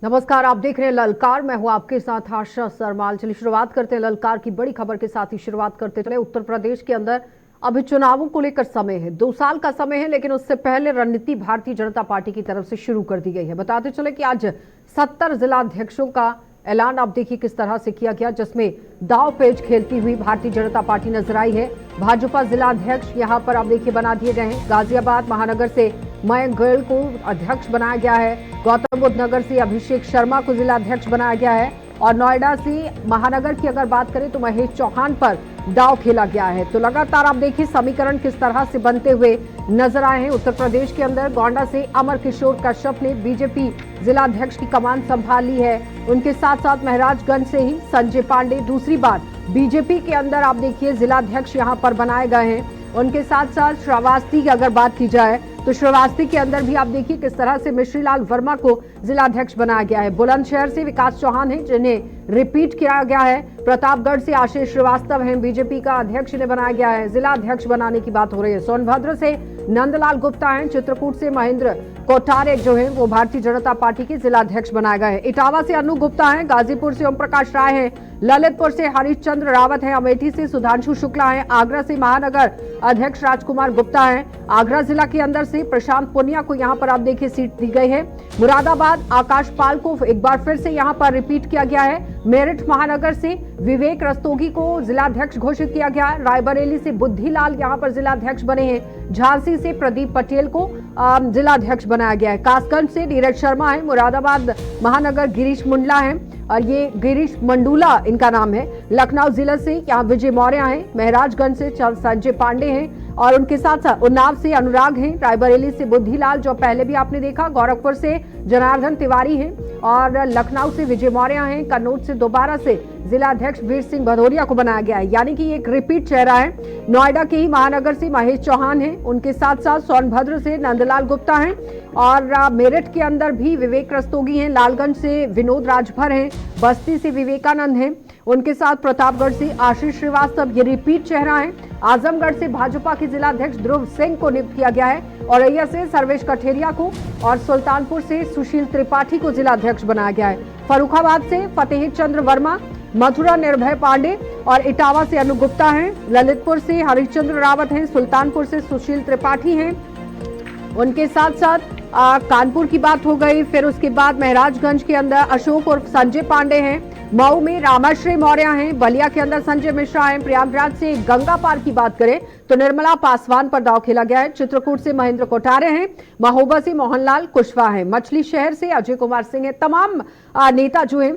नमस्कार, आप देख रहे हैं ललकार। मैं हूं आपके साथ आशा सरमाल। चलिए शुरुआत करते हैं ललकार की बड़ी खबर के साथ ही शुरुआत करते चले। उत्तर प्रदेश के अंदर अभी चुनावों को लेकर समय है, 2 साल का समय है, लेकिन उससे पहले रणनीति भारतीय जनता पार्टी की तरफ से शुरू कर दी गई है। बताते चले कि आज 70 जिलाध्यक्षों का ऐलान आप देखिए किस तरह से किया गया, जिसमें दाव पेच खेलती हुई भारतीय जनता पार्टी नजर आई है। भाजपा जिलाध्यक्ष यहां पर आप देखिए बना दिए गए हैं। गाजियाबाद महानगर से मयंक गोयल को अध्यक्ष बनाया गया है। गौतम बुद्ध नगर से अभिषेक शर्मा को जिलाध्यक्ष बनाया गया है और नोएडा से महानगर की अगर बात करें तो महेश चौहान पर दाव खेला गया है। तो लगातार आप देखिए समीकरण किस तरह से बनते हुए नजर आए हैं। उत्तर प्रदेश के अंदर गोंडा से अमर किशोर कश्यप ने बीजेपी जिलाध्यक्ष की कमान संभाल ली है। उनके साथ साथ महराजगंज से ही संजय पांडे दूसरी बार बीजेपी के अंदर आप देखिए जिलाध्यक्ष यहां पर बनाए गए हैं। उनके साथ साथ श्रावस्ती की अगर बात की जाए तो श्रावस्ती के अंदर भी आप देखिए किस तरह से मिश्रीलाल वर्मा को जिलाध्यक्ष बनाया गया है। बुलंदशहर से विकास चौहान है जिन्हें रिपीट किया गया है। प्रतापगढ़ से आशीष श्रीवास्तव हैं, बीजेपी का अध्यक्ष इन्हें बनाया गया है। जिलाध्यक्ष बनाने की बात हो रही है। सोनभद्र से नंदलाल गुप्ता हैं, चित्रकूट से महेंद्र कोठारे जो है वो भारतीय जनता पार्टी के जिलाध्यक्ष बनाए गए हैं। इटावा से अनु गुप्ता हैं, गाजीपुर से ओम प्रकाश राय हैं, ललितपुर से हरीशचंद्र रावत हैं, अमेठी से सुधांशु शुक्ला हैं, आगरा से महानगर अध्यक्ष राजकुमार गुप्ता हैं। आगरा जिला के अंदर से प्रशांत पुनिया को यहां पर आप देखिए सीट दी गई है। मुरादाबाद आकाश पाल को एक बार फिर से यहां पर रिपीट किया गया है। मेरठ महानगर से विवेक रस्तोगी को जिलाध्यक्ष घोषित किया गया। रायबरेली से बुद्धिलाल यहां पर जिलाध्यक्ष बने हैं। झांसी से प्रदीप पटेल को जिलाध्यक्ष बनाया गया है। कासगंज से नीरज शर्मा है। मुरादाबाद महानगर गिरीश मुंडला है और ये गिरीश मंडूला इनका नाम है। लखनऊ जिला से यहाँ विजय मौर्य हैं। महराजगंज से संजय पांडे हैं और उनके साथ साथ उन्नाव से अनुराग हैं। रायबरेली से बुद्धिलाल जो पहले भी आपने देखा। गोरखपुर से जनार्दन तिवारी हैं और लखनऊ से विजय मौर्य हैं। कन्नौज से दोबारा से जिलाध्यक्ष वीर सिंह भदौरिया को बनाया गया है, यानी कि एक रिपीट चेहरा है। नोएडा के ही महानगर से महेश चौहान हैं। उनके साथ साथ सोनभद्र से नंदलाल गुप्ता हैं और मेरठ के अंदर भी विवेक रस्तोगी हैं। लालगंज से विनोद राजभर हैं। बस्ती से विवेकानंद हैं। उनके साथ प्रतापगढ़ से आशीष श्रीवास्तव ये रिपीट चेहरा है। आजमगढ़ से भाजपा के जिलाध्यक्ष ध्रुव सिंह को नियुक्त किया गया है। औरैया से सर्वेश कठेरिया को और सुल्तानपुर से सुशील त्रिपाठी को जिलाध्यक्ष बनाया गया है। फर्रुखाबाद से फतेह चंद्र वर्मा, मथुरा निर्भय पांडे और इटावा से अनु गुप्ता हैं। ललितपुर से हरिश्चंद्र रावत हैं। सुल्तानपुर से सुशील त्रिपाठी हैं। उनके साथ साथ कानपुर की बात हो गई। फिर उसके बाद महराजगंज के अंदर अशोक और संजय पांडे हैं। मऊ में रामाश्री मौर्य हैं। बलिया के अंदर संजय मिश्रा हैं। प्रयागराज से गंगा पार की बात करें तो निर्मला पासवान पर दाव खेला गया है। चित्रकूट से महेंद्र कोठारे हैं। महोबा से मोहनलाल कुशवाहा हैं। मछली शहर से अजय कुमार सिंह हैं। तमाम नेता जो हैं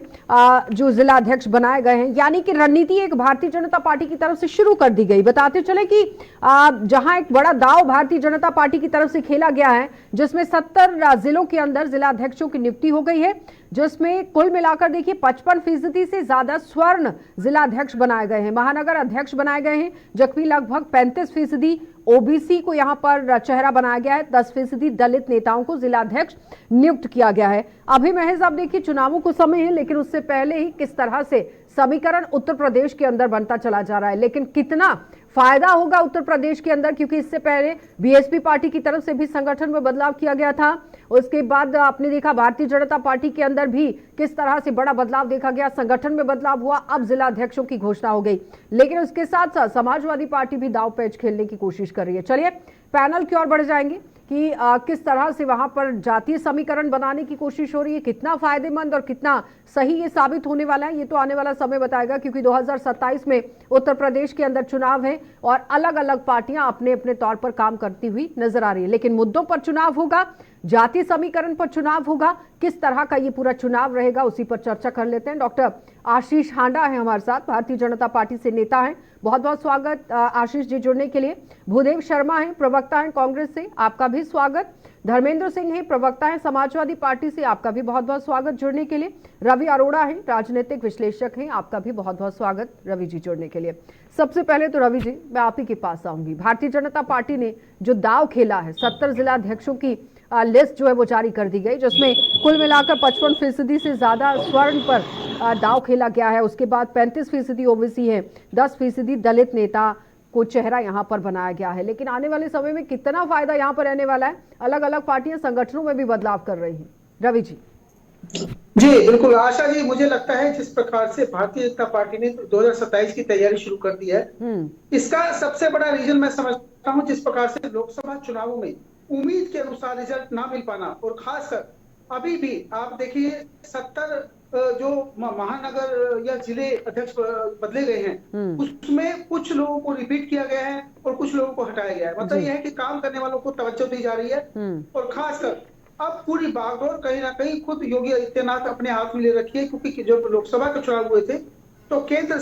जो जिलाध्यक्ष बनाए गए हैं, यानी कि रणनीति एक भारतीय जनता पार्टी की तरफ से शुरू कर दी गई। बताते चले कि जहां एक बड़ा दाव भारतीय जनता पार्टी की तरफ से खेला गया है, जिसमें 70 जिलों के अंदर जिलाध्यक्षों की नियुक्ति हो गई है, जिसमें कुल मिलाकर देखिए 55% से ज्यादा स्वर्ण जिलाध्यक्ष बनाए गए हैं। महानगर अध्यक्ष बनाए गए हैं, जबकि लगभग 35% ओबीसी को यहां पर चेहरा बनाया गया है। 10% दलित नेताओं को जिलाध्यक्ष नियुक्त किया गया है। अभी महज आप देखिए चुनावों को समय है, लेकिन उससे पहले ही किस तरह से समीकरण उत्तर प्रदेश के अंदर बनता चला जा रहा है। लेकिन कितना फायदा होगा उत्तर प्रदेश के अंदर, क्योंकि इससे पहले बीएसपी पार्टी की तरफ से भी संगठन में बदलाव किया गया था। उसके बाद आपने देखा भारतीय जनता पार्टी के अंदर भी किस तरह से बड़ा बदलाव देखा गया, संगठन में बदलाव हुआ, अब जिलाध्यक्षों की घोषणा हो गई। लेकिन उसके साथ साथ समाजवादी पार्टी भी दाव पेच खेलने की कोशिश कर रही है। चलिए पैनल की ओर बढ़ जाएंगे कि किस तरह से वहां पर जातीय समीकरण बनाने की कोशिश हो रही है, कितना फायदेमंद और कितना सही ये साबित होने वाला है, ये तो आने वाला समय बताएगा। क्योंकि 2027 में उत्तर प्रदेश के अंदर चुनाव है और अलग अलग पार्टियां अपने अपने तौर पर काम करती हुई नजर आ रही है। लेकिन मुद्दों पर चुनाव होगा, जातीय समीकरण पर चुनाव होगा, किस तरह का ये पूरा चुनाव रहेगा उसी पर चर्चा कर लेते हैं। डॉक्टर आशीष हांडा है हमारे साथ, भारतीय जनता पार्टी से नेता हैं। बहुत बहुत स्वागत आशीष जी जुड़ने के लिए। भूदेव शर्मा हैं, प्रवक्ता हैं कांग्रेस से, आपका भी स्वागत। धर्मेंद्र सिंह हैं, प्रवक्ता हैं समाजवादी पार्टी से, आपका भी बहुत बहुत स्वागत जुड़ने के लिए। रवि अरोड़ा हैं, राजनीतिक विश्लेषक हैं, आपका भी बहुत बहुत स्वागत रवि जी जुड़ने के लिए। सबसे पहले तो रवि जी मैं आप ही के पास आऊंगी। भारतीय जनता पार्टी ने जो दाव खेला है, 70 जिलाध्यक्षों की लिस्ट जो है वो जारी कर दी गई, जिसमें कुल मिलाकर 55% से ज्यादा स्वर्ण पर दाव खेला गया है। उसके बाद 35% ओबीसी है, 10% दलित नेता को चेहरा यहां पर बनाया गया है। लेकिन आने वाले समय में कितना फायदा यहां पर रहने वाला है, अलग अलग पार्टियां संगठनों में भी बदलाव कर रही हैं। रवि जी। जी बिल्कुल आशा जी, मुझे लगता है जिस प्रकार से भारतीय जनता पार्टी ने 2027 की तैयारी शुरू कर दी है, हम्म। इसका सबसे बड़ा रीजन मैं समझता हूं जिस प्रकार से लोकसभा चुनावों में उम्मीद के अनुसार रिजल्ट ना मिल पाना, और खासकर अभी भी आप देखिए 70 जो महानगर या जिले अध्यक्ष बदले गए हैं, हम्म। उसमें कुछ लोगों को रिपीट किया गया है और कुछ लोगों को हटाया गया है। मतलब जी। यह है कि काम करने वालों को तवज्जो दी जा रही है। हम्म। और खासकर अब पूरी बागडोर कहीं ना कहीं खुद योगी आदित्यनाथ अपने हाथ में ले रखी है, क्योंकि जब लोकसभा के चुनाव हुए थे तो केंद्र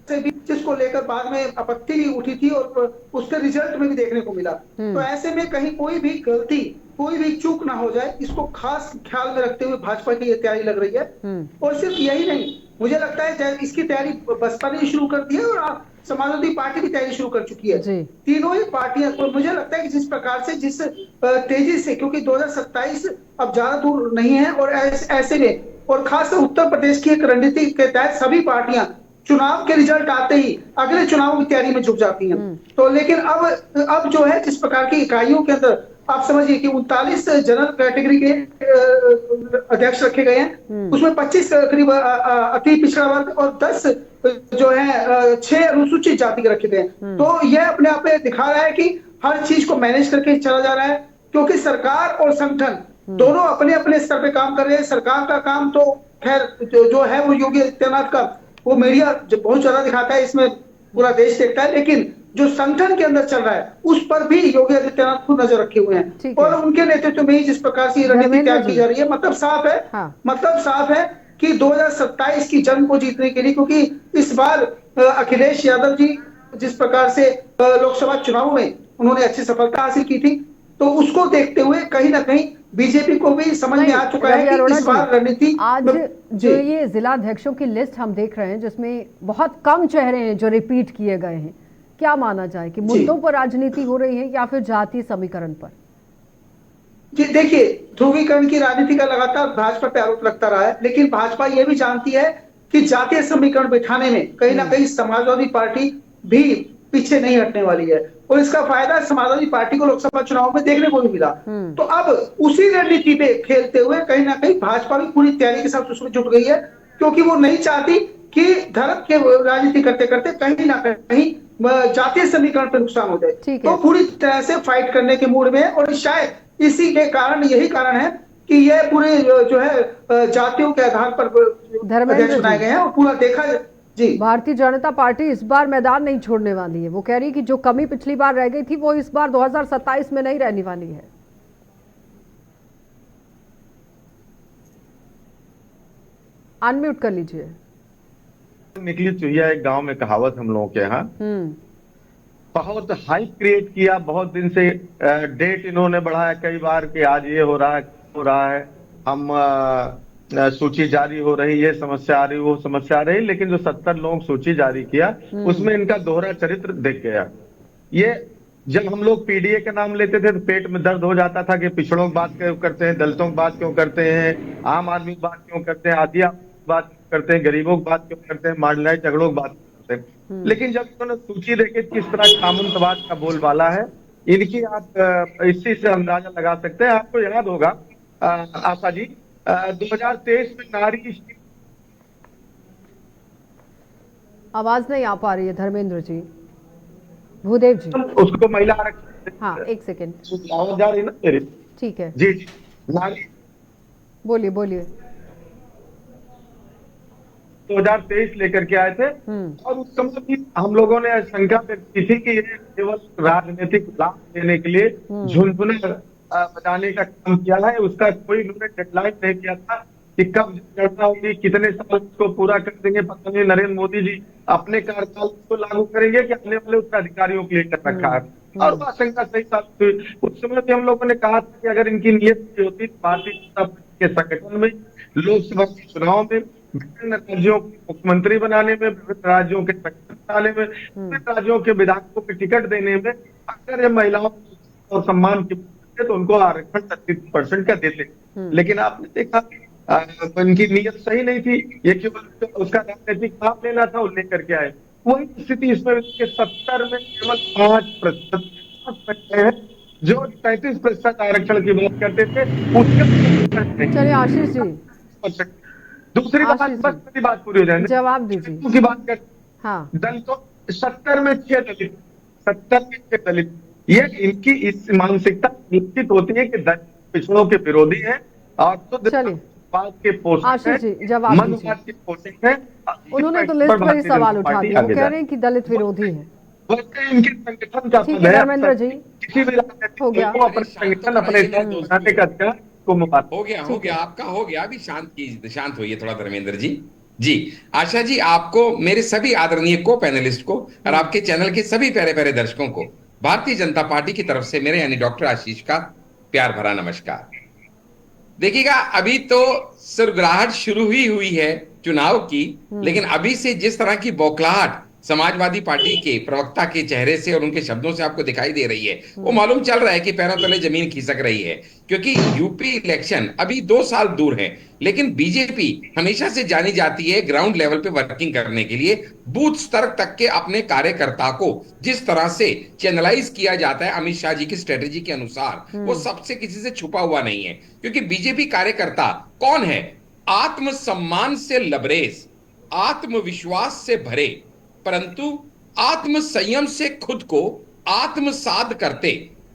से भी जिसको लेकर बाद में आपत्ति भी उठी थी और उसके रिजल्ट में भी देखने को मिला। तो हम्म। ऐसे में कहीं कोई भी गलती, कोई भी चूक ना हो जाए, इसको खास ख्याल में रखते हुए भाजपा की ये तैयारी लग रही है। हम्म। और सिर्फ यही नहीं, मुझे लगता है इसकी तैयारी बसपा ने शुरू कर दी है और समाजवादी पार्टी भी तैयारी शुरू कर चुकी है। जी। तीनों ही पार्टियां, और मुझे लगता है कि जिस प्रकार से जिस तेजी से, क्योंकि 2027 अब ज्यादा दूर नहीं है, और ऐसे में और खासकर उत्तर प्रदेश की एक रणनीति के तहत सभी पार्टियां चुनाव के रिजल्ट आते ही अगले चुनाव की तैयारी में जुट जाती हैं। हम्म। तो लेकिन अब जो है जिस प्रकार की इकाइयों के अंदर आप समझिए कि 39 जनरल कैटेगरी के अध्यक्ष रखे गए हैं, हम्म। उसमें 25 करीब अति पिछड़ा वर्ग और 10 जो है 6 अनुसूचित जाति के रखे गए हैं। हम्म। तो यह अपने आप में दिखा रहा है कि हर चीज को मैनेज करके चला जा रहा है, क्योंकि सरकार और संगठन दोनों अपने अपने स्तर पे काम कर रहे हैं। सरकार का काम तो खैर जो है वो योगी आदित्यनाथ का, वो मीडिया बहुत ज्यादा दिखाता है, इसमें पूरा देश देखता है, लेकिन जो संगठन के अंदर चल रहा है उस पर भी योगी आदित्यनाथ खुद नजर रखे हुए हैं। ठीक है। और उनके नेतृत्व में ही जिस प्रकार से रणनीति धर्मेंद्र तैयार की जी। जा रही है, मतलब साफ है, हाँ। कि 2027 की जंग को जीतने के लिए, क्योंकि इस बार अखिलेश यादव जी जिस प्रकार से लोकसभा चुनाव में उन्होंने अच्छी सफलता हासिल की थी, तो उसको देखते हुए कहीं ना कहीं बीजेपी को भी समझ में नहीं, आ चुका है रवि कि अरोड़ा इस जी, बार रणनीति आज जी जो ये जिला अध्यक्षों की लिस्ट हम देख रहे हैं जिसमें बहुत कम चेहरे हैं जो रिपीट किए गए हैं, क्या माना जाए कि जी मुद्दों पर राजनीति हो रही है या फिर जातीय समीकरण पर? जी देखिए, ध्रुवीकरण की राजनीति का लगातार भाजपा पे आरोप लगता रहा है, लेकिन भाजपा यह भी जानती है कि जातीय समीकरण बिठाने में कहीं ना हम्म। कहीं समाजवादी पार्टी भी पीछे नहीं हटने वाली है, और इसका फायदा समाजवादी पार्टी को लोकसभा चुनाव में देखने को भी मिला। हम्म। तो अब उसी रणनीति पे खेलते हुए कहीं ना कहीं भाजपा भी पूरी तैयारी के साथ उसमें जुट गई है, क्योंकि वो नहीं चाहती कि धर्म के राजनीति करते करते कहीं ना कहीं जातीय समीकरण पर नुकसान हो जाए। ठीक तो है। पूरी तरह से फाइट करने के मूड में है, और शायद इसी के कारण, यही कारण है कि यह पूरे जो है जातियों के आधार पर अध्यक्ष धर्मेंद्र बनाए जी, गए हैं, और पूरा देखा जी भारतीय जनता पार्टी इस बार मैदान नहीं छोड़ने वाली है। वो कह रही है कि जो कमी पिछली बार रह गई थी वो इस बार 2027 में नहीं रहने वाली है। अनम्यूट कर लीजिए। निकली चुहिया एक गांव में कहावत हम लोगों के यहाँ। हम्म। बहुत हाइप क्रिएट किया, बहुत दिन से डेट इन्होंने बढ़ाया कई बार कि आज ये हो रहा है, हो रहा है, हम सूची जारी हो रही, ये समस्या आ रही, वो समस्या आ रही, लेकिन जो 70 लोग सूची जारी किया उसमें इनका दोहरा चरित्र दिख गया। ये जब हम लोग पीडीए का नाम लेते थे तो पेट में दर्द हो जाता था कि पिछड़ों की बात क्यों करते हैं, दलितों की बात क्यों करते हैं, आम आदमी की बात क्यों करते हैं, आदिवासी की बात क्यों करते हैं, गरीबों की बात क्यों करते हैं, मार्जिनलाइज झगड़ों की बात क्यों करते हैं। लेकिन जब इन्होंने सूची देखे किस तरह सामंतवाद का बोलबाला है इनकी, आप इस चीज से अंदाजा लगा सकते हैं। आपको याद होगा आशा जी, 2023 में नारी, आवाज नहीं आ पा रही है धर्मेंद्र जी। भूदेव जी। उसको महिला आरक्षण, हाँ, एक सेकेंड। आवाज जा रही ना मेरी? ठीक है, जी जी, नारी बोलिए बोलिए। 2023 लेकर के आए थे, और उस समय भी हम लोगों ने शंका व्यक्त की थी कि ये केवल राजनीतिक लाभ देने के लिए झुनझुने बजाने का काम किया है। उसका कोई इन्होंने डेडलाइन नहीं किया था कि कब जनगणना होगी, कितने साल इसको पूरा कर देंगे। पता नहीं नरेंद्र मोदी जी अपने कार्यकाल को लागू करेंगे कि आने वाले उत्तराधिकारियों के लिए कर रखा है। और वो आशंका सही साबित हुई। उस समय भी हम लोगों ने कहा था कि अगर इनकी नीयत की होती तो भारतीय जनता पार्टी के संगठन में, लोकसभा के चुनाव में, विभिन्न राज्यों के मुख्यमंत्री बनाने में, विभिन्न राज्यों के संगठन बनाने में, विभिन्न राज्यों के विधायकों को टिकट देने में, अगर ये महिलाओं और सम्मान की तो उनको आरक्षण 30% का देते। लेकिन आपने देखा इनकी नीयत सही नहीं थी, ये केवल उसका राजनीतिक लाभ लेना था, वो लेकर के आए। वही स्थिति इसमें 70 में केवल 5% है। जो 33% आरक्षण की बात करते थे उसके चलिए आशीष जी, दूसरी बात, आशीष बस जी मेरी बात पूरी हो जाए, जवाब दीजिए। की बात कर, हाँ दलितों 70 में 6 दलित, 70 में 6 दलित, ये इनकी इस मानसिकता निश्चित होती है कि दलित पिछड़ों के विरोधी है और चलिए शुद्धवाद के पोषक है, आशीष जी जवाब दीजिए। मनवाद के पोषक है। उन्होंने तो लिस्ट पर ही सवाल उठा दिया, वो कह रहे हैं कि दलित विरोधी है। वैसे इनके संगठन का ठीक पद है है, धर्मेंद्र जी, किसी भी राजनीतिक हो दल गया। को अपने संगठन अपने बनाने का अधिकार को मुबारक। हो गया आपका हो गया। अभी शांत होइए थोड़ा धर्मेंद्र जी। जी आशा जी, आपको मेरे सभी आदरणीय को पैनलिस्ट को और आपके चैनल के सभी प्यारे प्यारे दर्शकों को भारतीय जनता पार्टी की तरफ से मेरे यानी डॉक्टर आशीष का प्यार भरा नमस्कार। देखिएगा, अभी तो सुरगराहट शुरू ही हुई है चुनाव की, लेकिन अभी से जिस तरह की बौखलाहट समाजवादी पार्टी के प्रवक्ता के चेहरे से और उनके शब्दों से आपको दिखाई दे रही है, वो मालूम चल रहा है कि पैरों तले जमीन खिसक रही है। क्योंकि यूपी इलेक्शन अभी 2 साल दूर है, लेकिन बीजेपी हमेशा से जानी जाती है ग्राउंड लेवल पे वर्किंग करने के लिए। बूथ स्तर तक के अपने कार्यकर्ता को जिस तरह से चैनलाइज किया जाता है अमित शाह जी की स्ट्रेटेजी के अनुसार, वो सबसे किसी से छुपा हुआ नहीं है। क्योंकि बीजेपी कार्यकर्ता कौन है? आत्मसम्मान से लबरेज, आत्मविश्वास से भरे, परंतु आत्म संयम से खुद को आत्मसात करते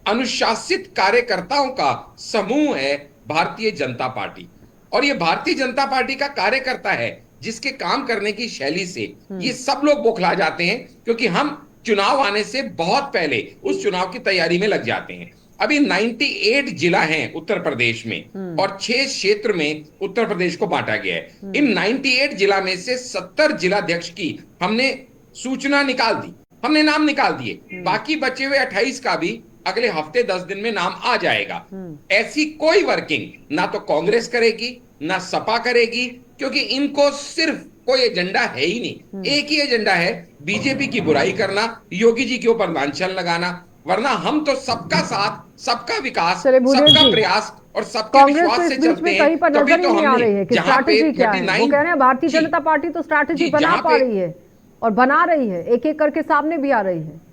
अनुशासित कार्यकर्ताओं का समूह है भारतीय जनता पार्टी। और ये भारतीय जनता पार्टी का कार्यकर्ता है जिसके काम करने की शैली से ये सब लोग बौखला जाते हैं, क्योंकि हम चुनाव आने से बहुत पहले उस चुनाव की तैयारी में लग जाते हैं। अभी 98 जिला हैं उत्तर प्रदेश में और 6 क्षेत्र में उत्तर प्रदेश को बांटा गया है। इन 98 जिला में से 70 जिलाध्यक्ष की हमने सूचना निकाल दी, हमने नाम निकाल दिए। बाकी बचे हुए 28 का भी अगले हफ्ते 10 दिन में नाम आ जाएगा। ऐसी कोई वर्किंग ना तो कांग्रेस करेगी ना सपा करेगी, क्योंकि इनको सिर्फ कोई एजेंडा है ही नहीं। एक ही एजेंडा है, बीजेपी की बुराई करना, योगी जी के ऊपर लांछन लगाना। वरना हम तो सबका साथ, सबका विकास, सबका प्रयास और सबके विश्वास से चलते हैं। कहीं पर नजर ही नहीं आ रही है कि स्ट्रैटेजी क्या है। वो कह रहे हैं भारतीय जनता पार्टी तो स्ट्रैटेजी बना पा रही है और बना रही है, एक एक करके सामने भी आ रही है।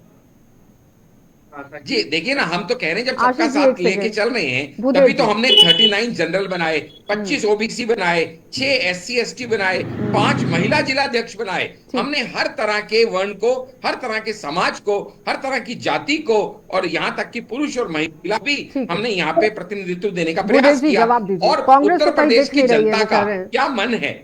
जी देखिए ना, हम तो कह रहे हैं जब सबका साथ लेके चल रहे हैं, तभी तो हमने 39 जनरल बनाए, 25 ओबीसी बनाए, 6 SC ST बनाए, 5 महिला जिलाध्यक्ष बनाए। हमने हर तरह के वर्ण को, हर तरह के समाज को, हर तरह की जाति को और यहाँ तक कि पुरुष और महिला भी हमने यहाँ पे प्रतिनिधित्व देने का प्रयास किया। और उत्तर प्रदेश की जनता का क्या मन है,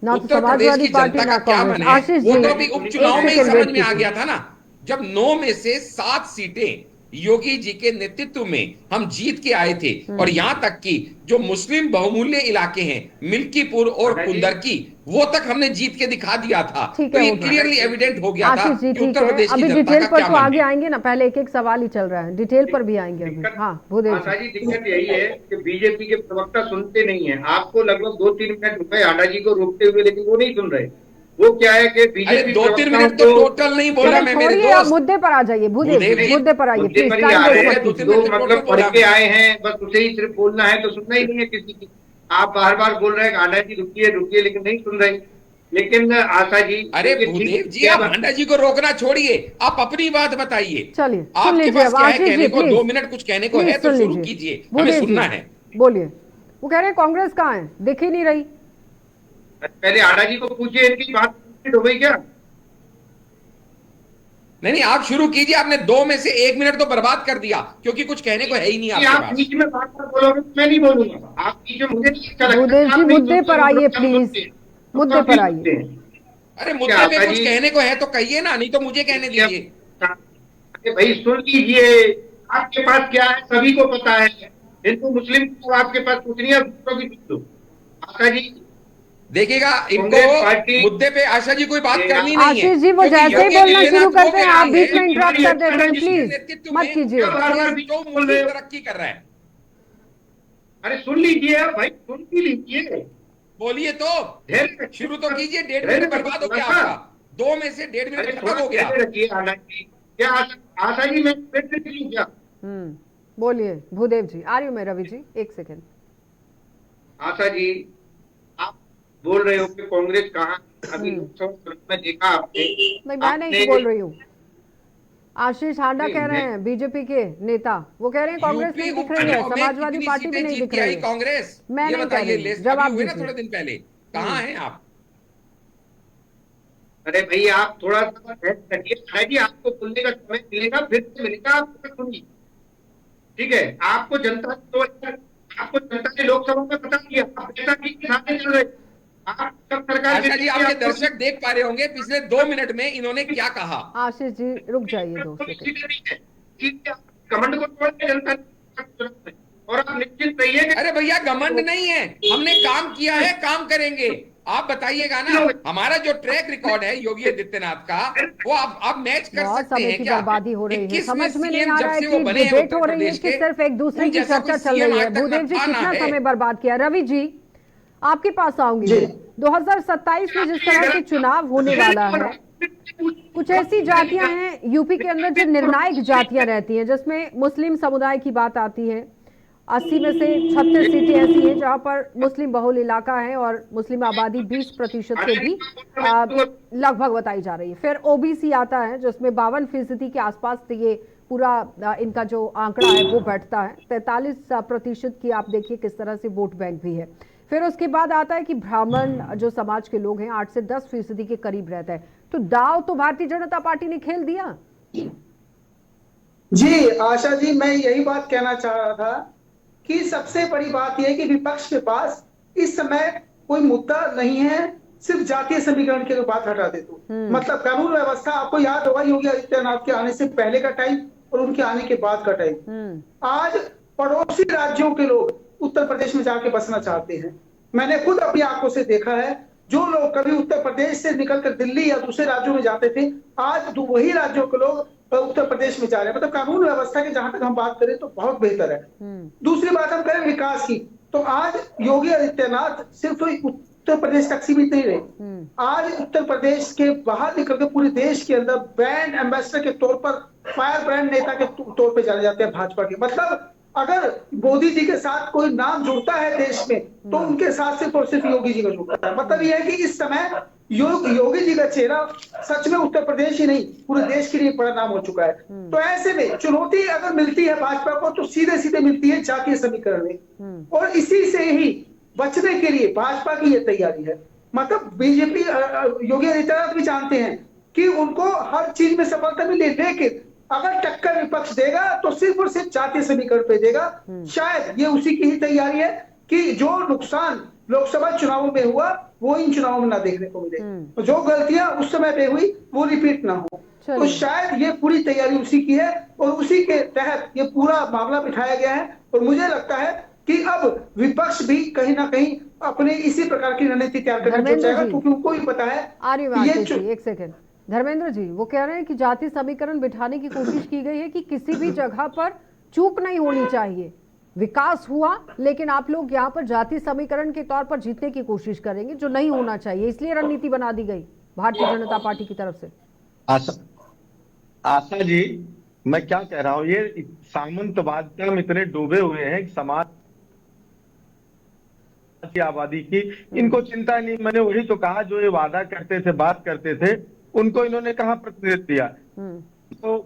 उत्तर प्रदेश की जनता का क्या मन है, वो तो अभी उपचुनाव में ही समझ में आ गया था ना, जब 9 में से 7 सीटें योगी जी के नेतृत्व में हम जीत के आए थे। और यहां तक कि जो मुस्लिम बहुमूल्य इलाके हैं, मिल्कीपुर और कुंदरकी, वो तक हमने जीत के दिखा दिया था। तो ये क्लियरली एविडेंट हो गया था कि उत्तर प्रदेश की जनता का क्या मन है। आगे आएंगे ना, पहले एक एक सवाल ही चल रहा है, डिटेल पर भी आएंगे। हाँ भूदेव जी, दिक्कत यही है कि बीजेपी के प्रवक्ता सुनते नहीं है। आपको लगभग 2-3 मिनट रुपए आडा जी को रोकते हुए, लेकिन वो नहीं सुन रहे। वो क्या है कि बीजेपी 2-3 मिनट तो टोटल नहीं बोला मैं, मेरे दोस्त। मुद्दे पर आ जाइए भूदेव जी, मुद्दे पर आइए प्लीज। मतलब पढ़ के आए हैं, बस उसे ही सिर्फ बोलना है, तो सुनना ही नहीं है किसी की। आप बार बार बोल रहे हैं आडा जी रुकिए रुकिए, लेकिन नहीं सुन रहे। लेकिन आशा जी, अरे भूदेव जी, आप आडा जी को रोकना छोड़िए, आप अपनी बात बताइए। चलिए आपके पास क्या है कहने को? 2 मिनट कुछ कहने को है तो शुरू कीजिए, हमें सुनना है। बोलिए। वो कह रहे हैं कांग्रेस कहाँ है, दिख ही नहीं रही। पहले आडा जी को पूछिए, इनकी बात हो गई क्या? नहीं, आप शुरू कीजिए। आपने 2 में से 1 मिनट तो बर्बाद कर दिया, क्योंकि कुछ कहने को है ही नहीं आपके पास। आप बीच में बात बोलोगे, मैं नहीं बोलूंगा। आप बीच में, मुझे नहीं अच्छा लगता। भूदेव जी मुद्दे पर आइए प्लीज, मुद्दे पर आइए। अरे मुद्दे पे कुछ कहने को है तो कहिए ना, नहीं तो मुझे कहने दीजिए। अरे भाई सुन लीजिए, आपके पास क्या है सभी को पता है। हिंदू मुस्लिम को आपके पास कुछ नहीं है, आशा जी देखिएगा, इनको मुद्दे पे आशा जी कोई बात करनी नहीं है। आशीष जी वो जैसे ही बोलना शुरू करते हैं आप बीच में इंटरप्ट कर देते हैं, प्लीज मत कीजिए। तरक्की कर रहा है। अरे सुन लीजिए भाई, सुन भी लीजिए, बोलिए तो, शुरू तो कीजिए। 1.5 मिनट बर्बाद हो गया आपका, 2 में से 1.5 मिनट खत्म हो गया। क्या आशा जी, मैं क्या बोलिए भूदेव जी। आ रही हूँ मैं, रवि जी 1 सेकेंड। आशा जी, आप बोल रहे हो कि कांग्रेस कहाँ, अभी लोकसभा में देखा आपने। नहीं, मैं नहीं बोल रही हूँ, आशीष हांडा कह रहे हैं, बीजेपी के नेता, वो कह रहे हैं कांग्रेस नहीं दिख रही है, समाजवादी पार्टी भी नहीं दिख रही है। कांग्रेस, मैं ये नहीं कह बताइए, रही, लिस्ट जवाब अभी हुए ना दीजिए। थोड़े दिन पहले, कहाँ हैं आप? अरे भाई आप थोड़ा सा करिए जी, आपको बोलने का समय मिलेगा, फिर से मिलेगा, आप सुनिए, ठीक है। आपको जनता ने लोकसभा में बता दिया, आप नेता की सामने चल रहे, आप सब सरकार आशा जी, आपके दर्शक देख पा रहे होंगे पिछले 2 मिनट में इन्होंने क्या कहा। आशीष जी रुक जाइए 2 सेकंड। कमंड को छोड़ के जनता ने, और आप निश्चित रहिए कि अरे भैया घमंड नहीं है, हमने काम किया है, काम करेंगे। आप बताइएगा ना, हमारा जो ट्रैक रिकॉर्ड है योगी आदित्यनाथ का, वो आप मैच कर बहुत सकते समय हैं की क्या? बर्बादी हो रही है, 21वें समझ में नहीं CM आ जब रहा है से कि वो बने हैं डिबेट हो उत्तर रही है प्रदेश कि के, सिर्फ एक दूसरे उन की जैसा चर्चा कोई चल CM रही है। आज तक भूदेव जी न था, कितना न है। समय बर्बाद किया। रवि जी आपके पास आऊंगी मैं। 2027 में जिस तरह से चुनाव होने वाला है, कुछ ऐसी जातियां हैं यूपी के अंदर जो निर्णायक जातियां रहती हैं, जिसमें मुस्लिम समुदाय की बात आती है। 80 में से 36 सीटें ऐसी हैं जहां पर मुस्लिम बहुल इलाका है और मुस्लिम आबादी 20% से भी लगभग बताई जा रही है। फिर ओबीसी आता है जिसमें 52% के आसपास ये पूरा इनका जो आंकड़ा है वो बैठता है। 43% की आप देखिए किस तरह से वोट बैंक भी है। फिर उसके बाद आता है कि ब्राह्मण जो समाज के लोग हैं 8 से 10% के करीब रहता है। तो दाव तो भारतीय जनता पार्टी ने खेल दिया। जी आशा जी, मैं यही बात कहना चाह रहा था कि सबसे बड़ी बात यह है कि विपक्ष के पास इस समय कोई मुद्दा नहीं है, सिर्फ जातीय समीकरण की बात हटा दे तो मतलब कानून व्यवस्था। आपको याद होगा योगी आदित्यनाथ के आने से पहले का टाइम और उनके आने के बाद का टाइम। आज पड़ोसी राज्यों के लोग उत्तर प्रदेश में जाके बसना चाहते हैं। मैंने खुद अपनी आंखों से देखा है, जो लोग कभी उत्तर प्रदेश से निकलकर दिल्ली या दूसरे राज्यों में जाते थे, आज वही राज्यों के लोग उत्तर प्रदेश में जा रहे हैं। मतलब कानून व्यवस्था की जहां तक हम बात करें तो बहुत बेहतर है। दूसरी बात हम करें विकास की, तो आज योगी आदित्यनाथ सिर्फ उत्तर प्रदेश तक सीमित नहीं रहे। आज उत्तर प्रदेश के बाहर निकल के पूरे देश के अंदर ब्रांड एम्बेसडर के तौर पर, फायर ब्रांड नेता के तौर पर जाने जाते हैं भाजपा के। मतलब अगर मोदी जी के साथ कोई नाम जुड़ता है देश में, तो उनके साथ सिर्फ और सिर्फ योगी जी का जुड़ता है। मतलब यह है कि इस समय योगी जी का चेहरा सच में उत्तर प्रदेश ही नहीं पूरे देश के लिए बड़ा नाम हो चुका है। तो ऐसे में चुनौती अगर मिलती है भाजपा को तो सीधे सीधे मिलती है जातीय समीकरण में, और इसी से ही बचने के लिए भाजपा की यह तैयारी है। मतलब बीजेपी, योगी आदित्यनाथ भी जानते हैं कि उनको हर चीज में सफलता मिले, लेकिन अगर टक्कर विपक्ष देगा तो सिर्फ और सिर्फ जातीय समीकरण पे देगा। शायद ये उसी की ही तैयारी है कि जो नुकसान लोकसभा चुनावों में हुआ वो इन चुनावों में ना देखने को मिले, तो जो गलतियां उस समय पे हुई वो रिपीट ना हो। तो शायद ये पूरी तैयारी उसी की है और उसी के तहत ये पूरा मामला बिठाया गया है। और मुझे लगता है कि अब विपक्ष भी कहीं ना कहीं अपने इसी प्रकार की रणनीति तैयार करना चाहेगा, क्योंकि उनको भी पता है। एक सेकंड धर्मेंद्र जी, वो कह रहे हैं कि जाति समीकरण बिठाने की कोशिश की गई है कि किसी भी जगह पर चूक नहीं होनी चाहिए। विकास हुआ लेकिन आप लोग यहाँ पर जाति समीकरण के तौर पर जीतने की कोशिश करेंगे, जो नहीं होना चाहिए, इसलिए रणनीति बना दी गई भारतीय जनता पार्टी की तरफ से। आशा जी, मैं क्या कह रहा हूँ, ये सामंतवाद में हम इतने डूबे हुए हैं कि समाज की आबादी की इनको चिंता नहीं। मैंने वही तो कहा, जो ये वादा करते थे, बात करते थे, उनको इन्होंने कहाँ प्रतिनिधित्व दिया। तो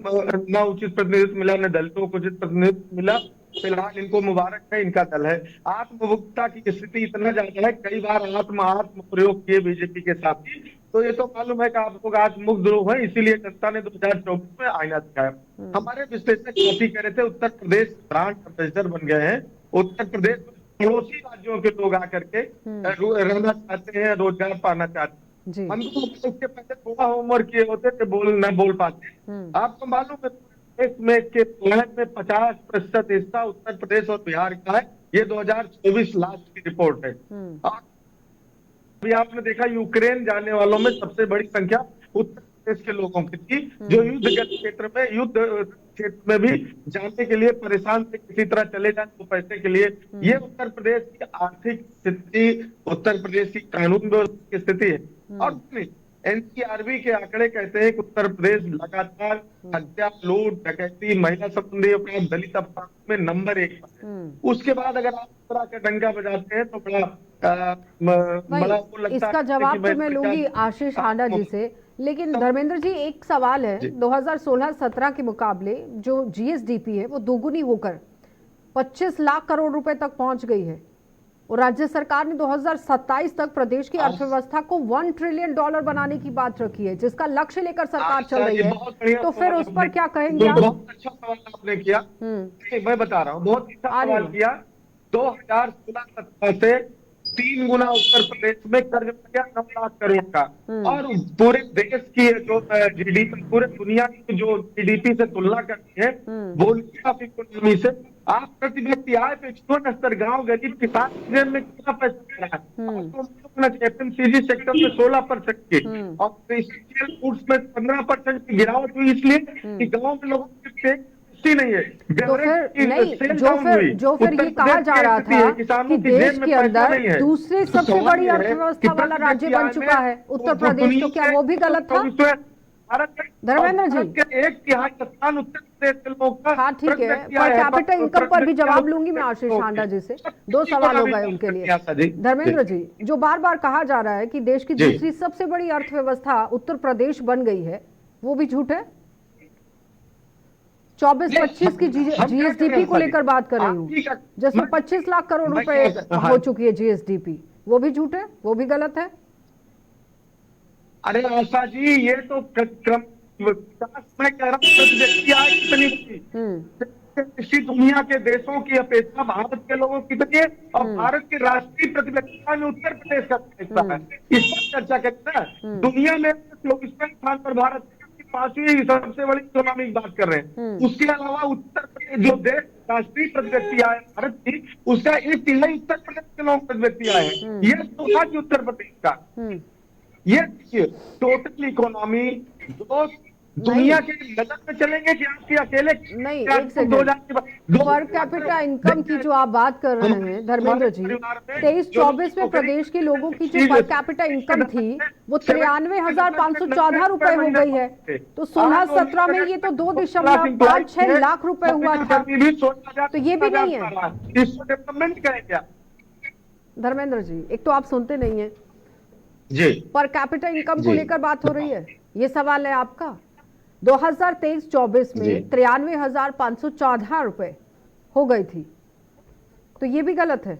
न उचित प्रतिनिधित्व मिला, न दलितों को उचित प्रतिनिधित्व मिला। फिलहाल इनको मुबारक है, इनका दल है। आत्ममुक्ता की स्थिति इतना ज्यादा है, कई बार आत्म प्रयोग किए बीजेपी के साथ ही। तो ये तो मालूम है कि आप लोग आत्ममुक्त ध्रुव है, इसीलिए जनता ने 2024 में आईना दिखाया। हमारे विश्लेषक काफी कह रहे थे उत्तर प्रदेश ब्रांड एम्बेसडर बन गए हैं। उत्तर प्रदेश पड़ोसी राज्यों के लोग आकर के रहना चाहते हैं, रोजगार पाना चाहते हैं। हम तो उसके पहले थोड़ा होमवर्क किए होते थे, न बोल पाते। आपको मालूम है देश में के प्लान में 50% हिस्सा उत्तर प्रदेश और बिहार का है। ये 2024 लास्ट की रिपोर्ट है। अभी आपने देखा यूक्रेन जाने वालों में सबसे बड़ी संख्या उत्तर प्रदेश के लोगों की थी, जो युद्ध क्षेत्र में भी जाने के लिए परेशान थे, किसी तरह चले जाए तो पैसे के लिए। ये उत्तर प्रदेश की आर्थिक स्थिति, उत्तर प्रदेश की कानून व्यवस्था की स्थिति है। और एनसीआरबी के आंकड़े कहते हैं कि उत्तर प्रदेश लगातार हत्या, लूट, डकैती, महिला संबंधी अपराध, दलित अपराध में नंबर 1 पर है। उसके बाद अगर आप इस तरह का डंका बजाते हैं तो बड़ा इसका जवाब तो मैं लूंगी आशीष हांडा जी से, लेकिन धर्मेंद्र जी एक सवाल है, 2016-17 के मुकाबले जो जीएसडीपी है वो दोगुनी होकर 25 लाख करोड़ रुपए तक पहुंच गई है और राज्य सरकार ने 2027 तक प्रदेश की अर्थव्यवस्था को $1 ट्रिलियन बनाने की बात रखी है, जिसका लक्ष्य लेकर सरकार चल रही है। तो फिर उस पर क्या कहेंगे आप? बहुत अच्छा सवाल आपने किया। मैं बता रहा हूँ, बहुत अच्छा सवाल किया। 2016-17 से 3 गुना उत्तर प्रदेश में कर्ज हो गया 9 लाख करोड़ का, और पूरे देश की जो जीडीपी, पूरे दुनिया की जो जीडीपी से तुलना करती है वर्ल्ड ऑफ इकोनॉमी से, आप प्रति व्यक्ति आय पे जीवन स्तर, गांव गरीब किसान में कितना पैसा रहा है। एफएमसीजी सेक्टर में 16% की और इंडस्ट्रियल फूड्स में 15% की गिरावट हुई, इसलिए कि गाँव में लोगों के नहीं है। तो फिर नहीं, जो फिर ये कहा जा रहा था कि देश के अंदर दूसरी सबसे बड़ी अर्थव्यवस्था वाला राज्य बन चुका है उत्तर प्रदेश, तो क्या वो भी गलत था? धर्मेंद्र जी, 1/3 स्थान उत्तर प्रदेश के लोगों का। हाँ ठीक है, पर कैपिटल इनकम पर भी जवाब लूंगी मैं आशीष हांडा जी से। 2 सवाल हो गए उनके लिए। धर्मेंद्र जी, जो बार बार कहा जा रहा है कि देश की दूसरी सबसे बड़ी अर्थव्यवस्था उत्तर प्रदेश बन गई है, वो भी झूठ है? 24-25 की जीएसडीपी को लेकर बात कर रही हूँ, जिसमें 25 लाख करोड़ रुपए हो चुकी है जीएसडीपी, वो भी झूठ है, वो भी गलत है? अरे आशा जी, ये तो क्रम मैं कह रहा हूँ किसी दुनिया के देशों की अपेक्षा भारत के लोगों की कितनी है, और भारत की राष्ट्रीय प्रतिबद्धता में उत्तर प्रदेश का हिस्सा है। इस पर चर्चा करते हैं। दुनिया में 24वें स्थान पर भारत 5वीं सबसे बड़ी इकोनॉमी की बात कर रहे हैं। उसके अलावा उत्तर प्रदेश जो देश राष्ट्रीय प्रतिबद्धता है भारत की, उसका 1/3 उत्तर प्रदेश के लोग प्रतिबद्धता है। ये सोचा कि उत्तर प्रदेश का ये टोटल इकोनॉमी दुनिया के नजर में चलेंगे कि आपकी अकेले नहीं? एक सेकंड, पर कैपिटा इनकम की जो आप बात कर रहे हैं धर्मेंद्र जी, 23-24 में प्रदेश के लोगों की जो पर कैपिटा इनकम थी वो 93,514 रुपए हो गई है, तो 16-17 में ये तो 2.56 लाख रुपए हुआ था, तो ये भी नहीं है। इसको डेवलपमेंट करेंगे धर्मेंद्र जी, एक तो आप सुनते नहीं है जी, पर कैपिटा इनकम को लेकर बात हो रही है, ये सवाल है आपका। 2023-24 में 93,514 रुपए हो गई थी, तो ये भी गलत है।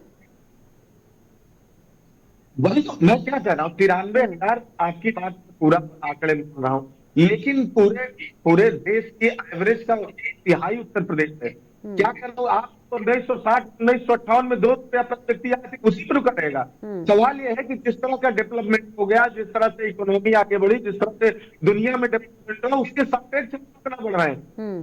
वही तो मैं क्या कह रहा हूँ, 93,000 आपकी बात पूरा आंकड़े में सुन रहा हूँ, लेकिन पूरे देश के एवरेज का 1/3 उत्तर प्रदेश है। क्या कर रहे हो आप? तो 1960-1958 में 2 रुपया प्रति व्यक्ति आती, उसी पर रुका रहेगा। सवाल यह है कि जिस तरह का डेवलपमेंट हो गया, जिस तरह से इकोनॉमी आगे बढ़ी, जिस तरह से दुनिया में डेवलपमेंट हुआ, उसके सापेक्ष कितना बढ़ रहा है।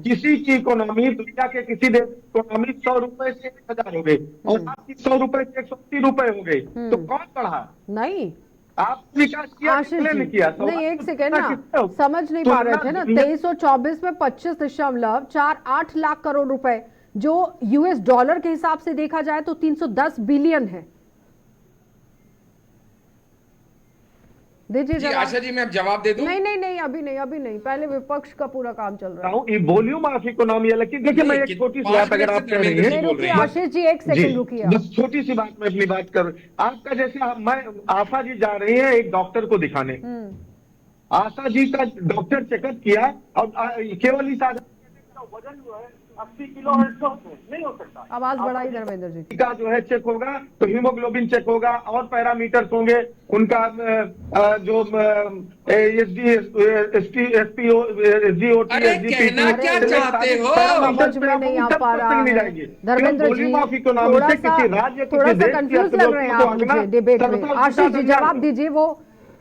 किसी की इकोनॉमी, दुनिया के किसी देश की इकोनॉमी 100 रुपए से 1,000 हो गई और आपकी 100 रुपए से 180 रुपए हो गई, तो कौन बढ़ा? नहीं, आप विकास किया नहीं किया? नहीं, एक सेकेंड ना, समझ नहीं पा रहे थे ना। 23 और 24 में 25.48 लाख करोड़ रुपए, जो यूएस डॉलर के हिसाब से देखा जाए तो 310 बिलियन है। दीजिए जवाब। आशा जी, मैं अब जवाब दे दूं? नहीं, अभी नहीं, पहले विपक्ष का पूरा काम चल रहा है। ये वॉल्यूम ऑफ इकोनॉमी है, लेकिन देखिए मैं एक छोटी सी बात, अगर आप कह रही हैं, रुकिए आशीष जी, एक सेकंड रुकिए, बस छोटी सी बात मैं अपनी बात कर, आपका जैसे मैं आशा जी जा रही है एक डॉक्टर को दिखाने, आशा जी का डॉक्टर चेकअप किया और केवल इस वजन जो है 80 किलो नहीं हो सकता। आवाज बढ़ाई धर्मेंद्र जी का जो है चेक होगा तो हीमोग्लोबिन चेक होगा और पैरामीटर्स होंगे उनका, जो कहना क्या चाहते हो? समझ में नहीं आ पा रहा है धर्मेंद्र जी, थोड़ा सा कंफ्यूज लग रहे हैं आप मुझे डिबेट में। आशीष जी जवाब दीजिए।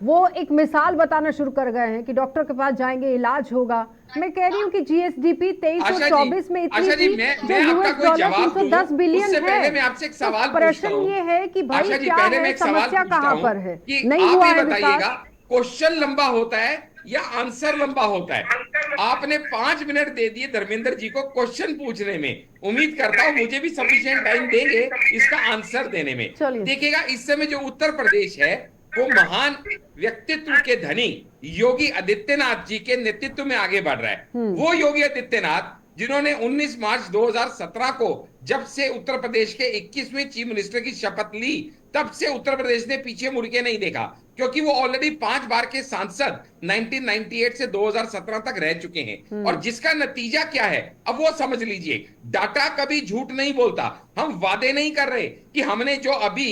वो एक मिसाल बताना शुरू कर गए हैं कि डॉक्टर के पास जाएंगे इलाज होगा। मैं कह रही हूँ कि जीएसडीपी 23 और 24 में इतनी थी जो यूएस डॉलर 310 बिलियन है। मैं आपसे एक सवाल प्रश्न ये है कि भाई क्या है, समस्या कहाँ पर है? नहीं हुआ है बताइएगा, क्वेश्चन लंबा होता है या आंसर लंबा होता है? आपने 5 मिनट दे दिए धर्मेंद्र जी को क्वेश्चन पूछने में, उम्मीद करता हूँ मुझे भी सफिशिएंट टाइम देंगे इसका आंसर देने में। देखिएगा, इस समय जो उत्तर प्रदेश है वो महान व्यक्तित्व के धनी योगी आदित्यनाथ जी के नेतृत्व में आगे बढ़ रहा है। वो योगी आदित्यनाथ जिन्होंने 19 मार्च 2017 को, जब से उत्तर प्रदेश के 21वें चीफ मिनिस्टर की शपथ ली, तब से उत्तर प्रदेश ने पीछे मुड़ के नहीं देखा। क्योंकि वो ऑलरेडी 5 बार के सांसद 1998 से 2017 तक रह चुके हैं। और जिसका नतीजा क्या है अब वो समझ लीजिए। डाटा कभी झूठ नहीं बोलता। हम वादे नहीं कर रहे कि हमने जो अभी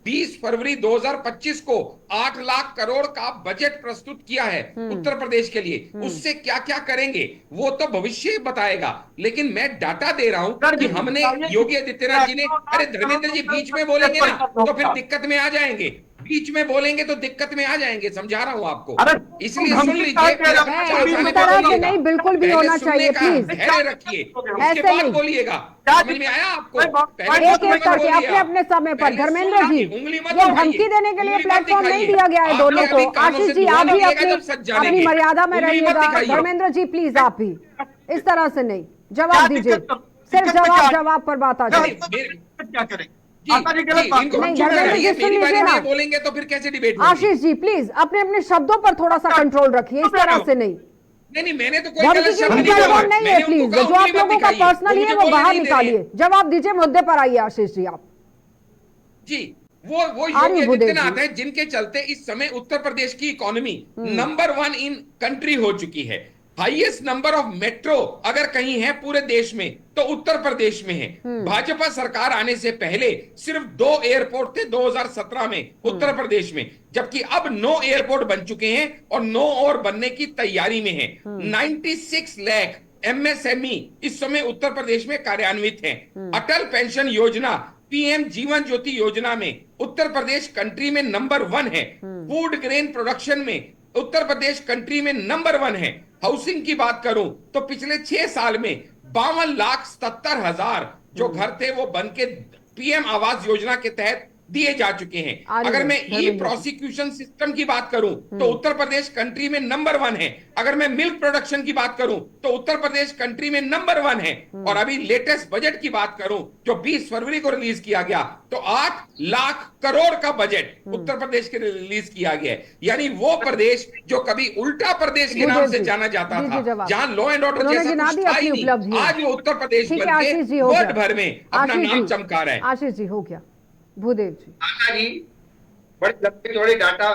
20 फरवरी 2025 को 8 लाख करोड़ का बजट प्रस्तुत किया है उत्तर प्रदेश के लिए, उससे क्या क्या करेंगे वो तो भविष्य बताएगा। लेकिन मैं डाटा दे रहा हूं कि हमने योगी आदित्यनाथ जी ने, अरे धर्मेंद्र जी बीच में बोलेंगे ना तो फिर दिक्कत में आ जाएंगे, बीच में बोलेंगे तो दिक्कत में आ जाएंगे, समझा रहा हूं आपको। इसलिए सुन लीजिए, इस तरह से नहीं बिल्कुल भी होना चाहिए, प्लीज धैर्य रखिए, उसके ऐसे बाद नहीं। बोलिएगा। समझ में आया आपको? एक एक करके अपने अपने समय पर। धर्मेंद्र जी, ये धमकी देने के लिए प्लेटफॉर्म नहीं दिया गया है दोनों को। आशीष जी, आप भी अपनी मर्यादा में रहिएगा। धर्मेंद्र जी प्लीज, आप भी इस तरह से नहीं, जवाब दीजिए, सिर्फ जवाब पर बात आ जाए। क्या करें? बोलेंगे तो फिर कैसे डिबेट? आशीष जी प्लीज अपने अपने शब्दों पर थोड़ा सा कंट्रोल रखिए, इस तरह से नहीं। नहीं, मैंने तो कोई गलत शब्द नहीं बोला। नहीं है, प्लीज जो आप लोगों का पर्सनली है वो बाहर निकालिए। जवाब दीजिए, मुद्दे पर आइए आशीष जी। आप जी, वो योगी आदित्यनाथ है जिनके चलते इस समय उत्तर प्रदेश की इकोनॉमी नंबर 1 इन कंट्री हो चुकी है। हाईएस्ट नंबर ऑफ मेट्रो अगर कहीं है पूरे देश में तो उत्तर प्रदेश में है। भाजपा सरकार आने से पहले सिर्फ 2 एयरपोर्ट थे 2017 में उत्तर प्रदेश में, जबकि अब 9 एयरपोर्ट बन चुके हैं और 9 और बनने की तैयारी में है। 96 लाख MSME इस समय उत्तर प्रदेश में कार्यान्वित हैं। अटल पेंशन योजना, PM जीवन ज्योति योजना में उत्तर प्रदेश कंट्री में नंबर 1 है। फूड ग्रेन प्रोडक्शन में उत्तर प्रदेश कंट्री में नंबर 1 है। हाउसिंग की बात करूं तो पिछले 6 साल में 52,77,000 जो घर थे वो बन के PM आवास योजना के तहत दिए जा चुके हैं। अगर मैं ई प्रोसिक्यूशन सिस्टम की बात करूं तो उत्तर प्रदेश कंट्री में नंबर 1 है। अगर मैं मिल्क प्रोडक्शन की बात करूं तो उत्तर प्रदेश कंट्री में नंबर 1 है। और अभी लेटेस्ट बजट की बात करूं जो 20 फरवरी को रिलीज किया गया तो 8 लाख करोड़ का बजट उत्तर प्रदेश के रिलीज किया गया है। यानी वो प्रदेश जो कभी उल्टा प्रदेश के नाम से जाना जाता था, जहां लॉ एंड ऑर्डर जैसा कुछ था ही नहीं, आज वो उत्तर प्रदेश बन के वर्ल्ड भर में अपना नाम चमका रहा है। आशीष जी हो गया। भूदेव जी, जी बड़े लंबे थोड़े डाटा,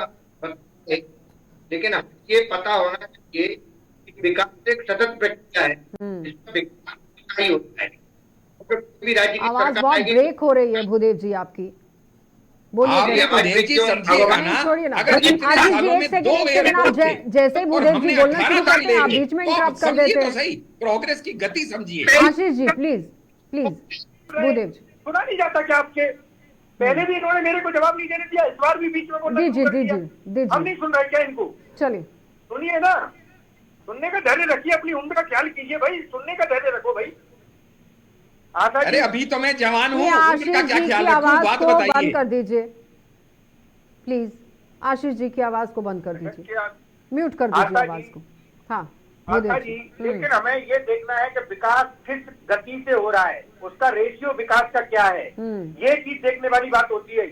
लेकिन ये पता होना चाहिए कि विकास एक सतत प्रक्रिया है, इसमें विकास नहीं होता है। भी राज्य की आवाज बहुत ब्रेक हो रही है भूदेव जी आपकी, बोलिए। भूदेव जी समझिएगा ना, अगर आशीष जी एक सेकंड आप जैसे ही भूदेव जी बोलना शुरू करते हैं आप बीच में इंटरप्ट कर देते हैं। सही प्रोग्रेस की गति समझिए। आशीष जी प्लीज भूदेव जी। सुना नहीं जाता क्या आपके? पहले भी इन्होंने मेरे को जवाब नहीं देने दिया, इस बार भी बीच में बोलना शुरू कर दिया। हम नहीं सुन रहे क्या इनको? चलिए सुनिए ना, सुनने का धैर्य रखिए, अपनी उम्र का ख्याल कीजिए भाई, सुनने का धैर्य रखो भाई। अरे अभी तो मैं जवान हूँ, आशीष का क्या जी ख्याल की रखूं? आवाज बात को बताइए। बंद कर दीजिए प्लीज। आशीष जी की आवाज को बंद कर दीजिए, म्यूट कर दीजिए आवाज को। हाँ जी, लेकिन हमें ये देखना है कि विकास किस गति से हो रहा है, उसका रेशियो विकास का क्या है, ये चीज देखने वाली बात होती है।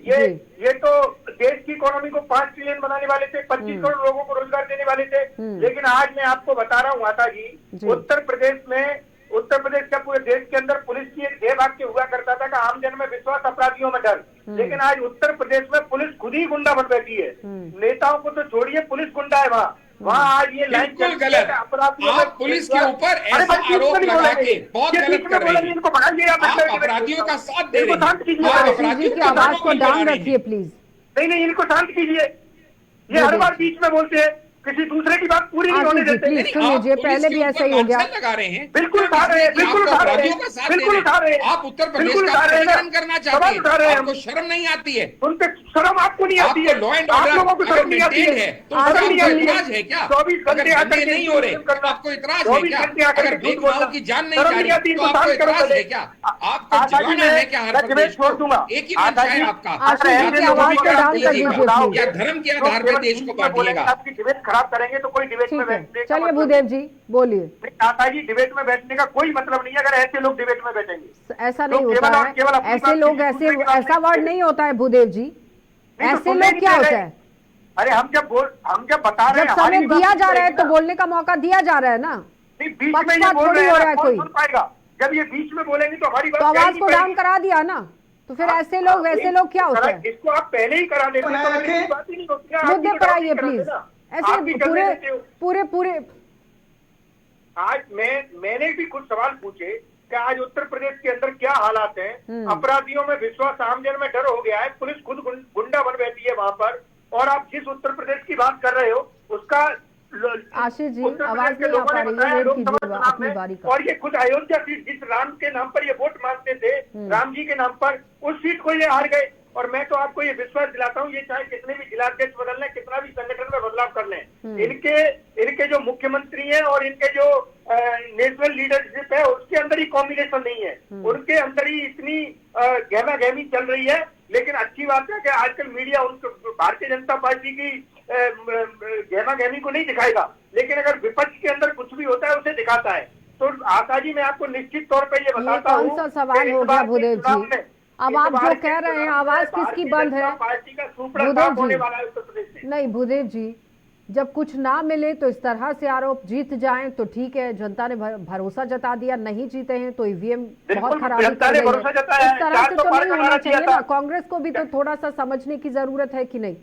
ये तो देश की इकोनॉमी को 5 ट्रिलियन बनाने वाले थे, 25 करोड़ लोगों को रोजगार देने वाले थे। लेकिन आज मैं आपको बता रहा हूँ माता जी, उत्तर प्रदेश का पूरे देश के अंदर पुलिस की एक ध्येय वाक्य हुआ करता था कि आम जन में विश्वास, अपराधियों में डर। लेकिन आज उत्तर प्रदेश में पुलिस खुद ही गुंडा बन बैठी है। नेताओं को तो छोड़िए, पुलिस गुंडा है वहाँ आज ये लाइन गलत। आप पुलिस के ऊपर ऐसा आरोप लगा के बहुत गलत कर रहे हैं। आप अपराधियों का साथ दे रहे हैं, आप अपराधियों की आवाज को डाउन रखिए प्लीज। नहीं, इनको शांत कीजिए। ये हर बार बीच में बोलते हैं, किसी दूसरे की बात पूरी नहीं होने देते। सुन लीजिए, पहले भी ऐसा ही हो गया। लगा रहे हैं, बिल्कुल उठा रहे हैं, बिल्कुल उठा रहे हैं। आप उत्तर प्रदेश का परिवर्तन करना चाहते हैं, आपको शर्म नहीं आती है? उन पे शर्म आपको नहीं आती है? लॉ एंड आप लोगों को ऑर्डर शर्म नहीं आती है? तो इतराज है क्या? 24 घंटे अगर नहीं हो रहे तो आपको इतराज है क्या? अगर बेगुनाहों की जान नहीं जा रही तो आपको इतराज है क्या? आपको जलाना है क्या हर प्रदेश को? एक ही मंशा है आपका, या धर्म के आधार पर देश को बांटिएगा? आपकी डिबेट खराब करेंगे तो कोई डिबेट में बैठने का चलिए भूदेव जी बोलिए। आशा जी, डिबेट में बैठने का कोई मतलब नहीं है अगर ऐसे लोग डिबेट में बैठेंगे। ऐसा नहीं होता है, ऐसे लोग ऐसा वर्ड नहीं होता है भूदेव जी। ऐसे लोग क्या होता है? अरे हम जब बता रहे हैं, जब समय दिया जा रहा है तो बोलने का मौका दिया जा रहा है ना। बीच में ये बोल रहे हैं, कौन सुन पाएगा? जब ये बीच में बोलेंगे तो हमारी बात आवाज को डाउन करा दिया ना, तो फिर ऐसे लोग वैसे लोग क्या होते हैं? इसको आप पहले ही करा लेते बनाए तो रखें। बात ही नहीं होती ना, आप मुद्दे भी पर करा आइए देते प्लीज। ना। ऐसे आप भी कर पूरे देते हो। पूरे पूरे आज मैंने भी कुछ सवाल पूछे कि आज उत्तर प्रदेश के अंदर क्या हालात हैं। अपराधियों में विश्वास, आम जन में डर हो गया है, पुलिस खुद गुंडा बन बैठी है वहां पर। और आप जिस उत्तर प्रदेश की बात कर रहे हो उसका आशीष जी, उत्तर आवाज प्रदेश के नहीं आ लोगों पा ने रही है, बताया वेट लोकसभा कीजिए चुनाव अपनी में। बारी का। और ये खुद अयोध्या सीट जिस राम के नाम पर ये वोट मांगते थे, राम जी के नाम पर, उस सीट को ये हार गए। और मैं तो आपको ये विश्वास दिलाता हूँ, ये चाहे कितने भी जिलाध्यक्ष बदल लें, कितना भी संगठन में बदलाव कर लें, इनके जो मुख्यमंत्री हैं और इनके जो नेशनल लीडरशिप है उसके अंदर ही कॉम्बिनेशन नहीं है, उनके अंदर ही इतनी गहमा गहमी चल रही है। लेकिन अच्छी बात है कि आजकल मीडिया उनको भारतीय जनता पार्टी की गहमा गहमी को नहीं दिखाएगा, लेकिन अगर विपक्ष के अंदर कुछ भी होता है उसे दिखाता है। तो आशा जी, मैं आपको निश्चित तौर पर ये बताता हूँ, कौन सा सवाल हो गया भूदेव जी? अब आप जो कह रहे हैं, आवाज किसकी बंद है? पार्टी का सुपड़ा भूदेव साफ होने जी, वाला है उत्तर प्रदेश में। नहीं भूदेव जी, जब कुछ ना मिले तो इस तरह से आरोप, जीत जाएं तो ठीक है, जनता ने भरोसा जता दिया, नहीं जीते हैं तो ईवीएम बहुत खराबी जनता कर ने गई है। भरोसा जताया इस है, तरह से 400 तो पार नहीं करारा होना दिया चाहिए था। ना। कांग्रेस को भी तो थोड़ा सा समझने की जरूरत है कि नहीं?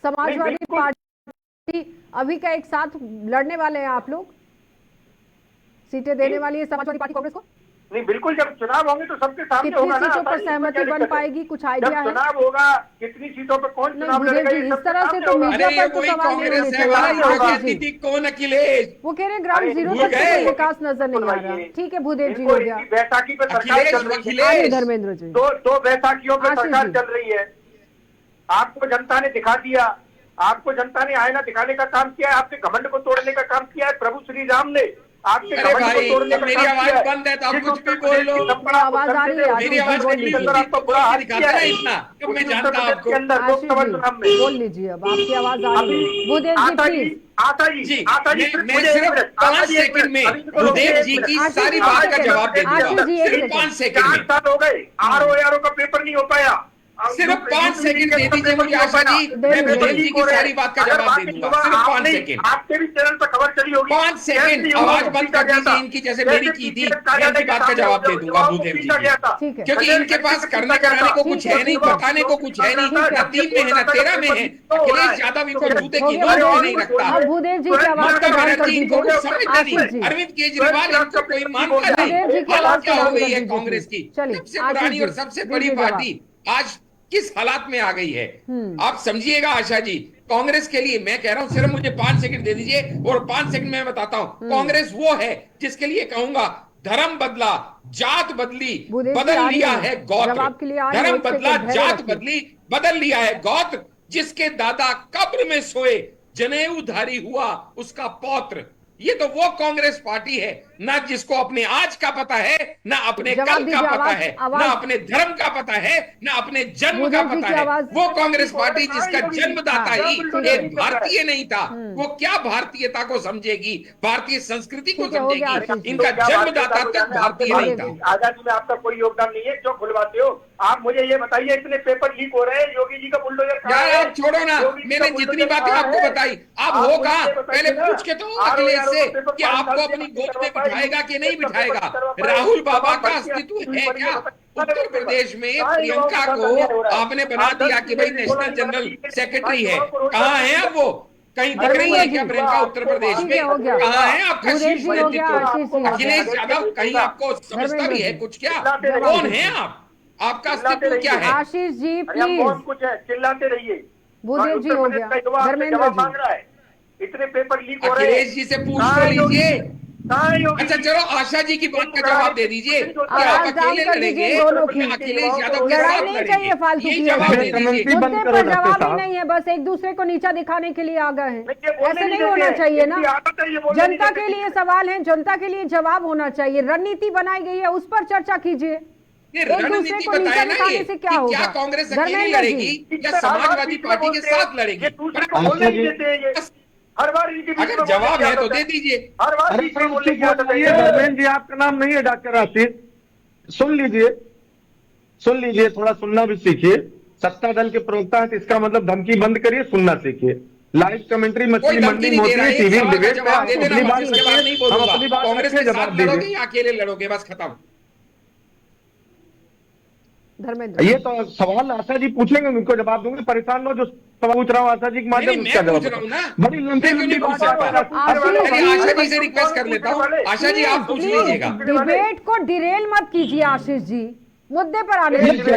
समाजवादी बिल्कुल। पार्टी अभी का एक साथ लड़ने वाले हैं आप लोग, सीटें देने वाली है समाजवादी पार्टी कांग्रेस को? नहीं, बिल्कुल, जब चुनाव होंगे तो सबके सामने कितनी होगा ना। सीटों पर आसानी से सहमति क्या बन दिक्कत है? पाएगी, कुछ जब आइडिया है? चुनाव होगा, कितनी सीटों पर कौन नहीं चुनाव भूदेव लड़ेगा, जी, ये इस सब तरह से सामने तो होगा। मीडिया अरे ये पर तो कोई सवाल नहीं कांग्रेस होने है चाहिए भाई ना, जो आशीष कहती जी। थी कौन अखिलेश? वो कह रहे हैं ग्राउंड जीरो भूल पर गए? कोई विकास नजर नहीं आ रहा। ठीक है भूदेव जी, हो गया। इनकी बैसाखी पे सरकार अखिलेश चल रही है। अखिलेश आगे धर्मेंद्र जी। दो बैसाखियों पे आशीष सरकार जी। चल रही है। आपको जनता ने दिखा दिया, आपको जनता ने आईना दिखाने का काम किया है, आपके घमंड को तोड़ने का काम किया है। प्रभु श्री राम ने आपके अरे घमंड को भाई, तोड़ने का मेरी काम आवाज किया है। बंद है तो आप जिस कुछ उत्तर भी बोल प्रदेश लो। की थप्पड़ आपको आवाज आ रही है, करते थे, आशीष मेरी जी, आवाज बोल कट लीजिए। रही अंदर आपको थी, बुरा हाल दिखाता किया ना है। इतना तो मैं उसी जानता उत्तर प्रदेश आपको। के अंदर आशीष लोकसभा चुनाव में जी, बोल लीजिए, अब आपकी आवाज आ रही है। भूदेव जी आशा जी, प्लीज। आशा जी, जी, आशा जी, मैं मुझे एक सिर्फ मिनट, 5 आशा जी, एक सेकंड मिनट, में अभी इनको भूदेव रोकिए, जी एक की मिनट। सारी एक बात का सेकंड। जवाब दे आशीष दूंगा। जी, एक सिर्फ सेकंड। 5 सेकंड 4 में, साल हो गए, आरओ का पेपर नहीं हो पाया। सिर्फ 5 सेकंड दे दीजिए मुझे आशा जी, दे मैं दीजिए। भूदेव जी की सारी बात का जवाब दे दूंगा। सिर्फ 5 सेकंड, आपके भी चैनल पर खबर चली होगी। 5 सेकंड आवाज बंद कर दीजिए इनकी, जैसे मेरी की थी। मैं इनकी बात का जवाब दे दूंगा भूदेव जी की, ठीक है। क्योंकि इनके पास करने कराने को कुछ है नहीं, बताने को कुछ है नहीं, न 3 में है न 13 में है। अखिलेश यादव इनको चलिए, जूते हो की गया, नोक हो में गया। नहीं रखता। अब भूदेव जी की आवाज ममता को बंद कर बनर्जी इनको दीजिए। कुछ समझते आशीष जी, नहीं। अरविंद केजरीवाल इनको कोई मानता नहीं। भूदेव जी की हालत आवाज क्या को हो बंद गई कर है दीजिए, कांग्रेस की? चलिए, सबसे आशीष पुरानी जी, और सबसे बड़ी दीजिए जवाब। पार्टी आज किस हालात में आ गई है आप समझिएगा आशा जी। कांग्रेस के लिए मैं कह रहा हूं, सिर्फ मुझे 5 सेकंड दे दीजिए और 5 सेकंड में मैं बताता हूं। कांग्रेस वो है जिसके कहूंगा धर्म बदला, जात बदली, भूदेव जी, बदल आ रही लिया है। है गोत्र। जवाब के लिए आ रही है, धर्म एक सेकंड बदला, धैर्य जात रखिए। बदली, बदल लिया है गोत्र। जिसके दादा कब्र में सोए, जनेऊधारी हुआ उसका पौत्र। ये तो वो कांग्रेस पार्टी है ना जिसको अपने आज का पता है, ना अपने जवाब कल का दीजिए, पता है, आवाज- ना अपने धर्म का पता है, ना अपने जन्म का भूदेव जी पता की है। आवाज- वो कांग्रेस पार्टी जिसका जन्मदाता ही हाँ, एक भारतीय नहीं था, वो क्या भारतीयता को समझेगी, भारतीय संस्कृति को ठीक है, हो गया आशीष समझेगी? जी। इनका क्या बात जन्मदाता है, तक भारतीय नहीं था। आजादी में आपका कोई योगदान नहीं है, क्यों खुलवाते हो? आप मुझे ये बताइए, इतने पेपर लीक हो रहे हैं, योगी जी का बुलडोजर कहाँ यार है? आप छोड़ो ना, योगी जी मैंने का जितनी बुलडोजर बातें कहाँ आपको है? बताई, आप आप होगा मुझे बताइए पहले ना। पूछ के तो आर अखिलेश ओ से का पेपर कि 5 आपको साल से अपनी नहीं गोद में करवा बिठाएगा पाए, कि नहीं पेपर बिठाएगा? करवा पाए, राहुल बाबा का तमाम अस्तित्व भर्तियां है क्या? उत्तर प्रदेश में सारे युवाओं प्रियंका के साथ अन्याय हो को रहा है। आपने बना आप दिया 10 कि भाई दिन नेशनल बोला जनरल कि सेक्रेटरी है। युवाओं को रोजगार कहाँ है अब वो? कहीं दिख रही है क्या प्रियंका उत्तर प्रदेश ठीक में? है, हो गया। कहाँ है आपका भूदेव शीर्ष जी हो गया, आशीष जी हो नेतृत्व? गया। अखिलेश यादव कहीं आपको समझता भी है कुछ क्या? कौन है आप? आपका अस्तित्व क्या है? आशीष जी अरे हम प्लीज। बहुत कुछ है, चिल्लाते रहिए। भूदेव जी उत्तर हो प्रदेश गया। का युवा आपसे धर्मेंद्र जवाब जी। मांग रहा है। इतने पेपर लीक हो रहे हैं। अखिलेश जी से पूछ कहाँ तो है योगी? लीजिए। कहाँ है योगी? अच्छा चलो आशा जी की बात का जवाब दे दीजिए कि आप आवाज डाउन अकेले कर लड़ेंगे दीजिए दोनों की। या अखिलेश यादव के लड़ाई साथ नहीं लड़ेंगे? चाहिए फालतू यही की। जवाब दे दीजिए। मुद्दे पर जवाब ही नहीं है, बस एक दूसरे को नीचा दिखाने के लिए आ गए हैं। ऐसे नहीं होना चाहिए ना। जनता के लिए सवाल है, जनता के लिए जवाब होना चाहिए। रणनीति बनाई गई है, उस पर चर्चा कीजिए। ये एक दूसरे रणनीति को नीचा बताए ना दिखाने ये से कि क्या होगा? क्या कांग्रेस अकेली धर्मेंद्र लड़ेगी जी। या समाजवादी पार्टी के साथ लड़ेगी? हर बार इनके बीच में अगर बोलने जवाब की है तो आदत दे दीजिए। हर बार अरे बीच में बोलने की आदत ये है। धर्मेंद्र जी आपका नाम नहीं है डॉक्टर आशीष। सुन लीजिए, थोड़ा सुनना भी सीखिए। सत्ता दल के प्रवक्ता है तो इसका मतलब धमकी बंद करिए, सुनना सीखिए। लाइव कमेंट्री कोई मछली धमकी मंडी नहीं दे मोती रहा है, एक टीवी सवाल का डिबेट में जवाब आप दे देना, अपनी बात बस उसके बाद नहीं रखिए, हम बोलूंगा। अपनी बात कांग्रेस रखिए, के जवाब साथ लड़ोगे दीजिए। या अकेले लड़ोगे? बस खत्म। धर्मेंद्र। ये तो सवाल आशा जी पूछेंगे, उनको जवाब दूंगे। परेशान लो जो सवाल पूछ रहा हूँ आशा जी के माध्यम से, मैं पूछ रहा हूँ ना, बड़ी लंबी बात है। आशा जी से रिक्वेस्ट कर लेता हूँ, आशा जी आप पूछ लीजिएगा। डिबेट को डिरेल मत कीजिए आशीष जी, मुद्दे पर आने दीजिए।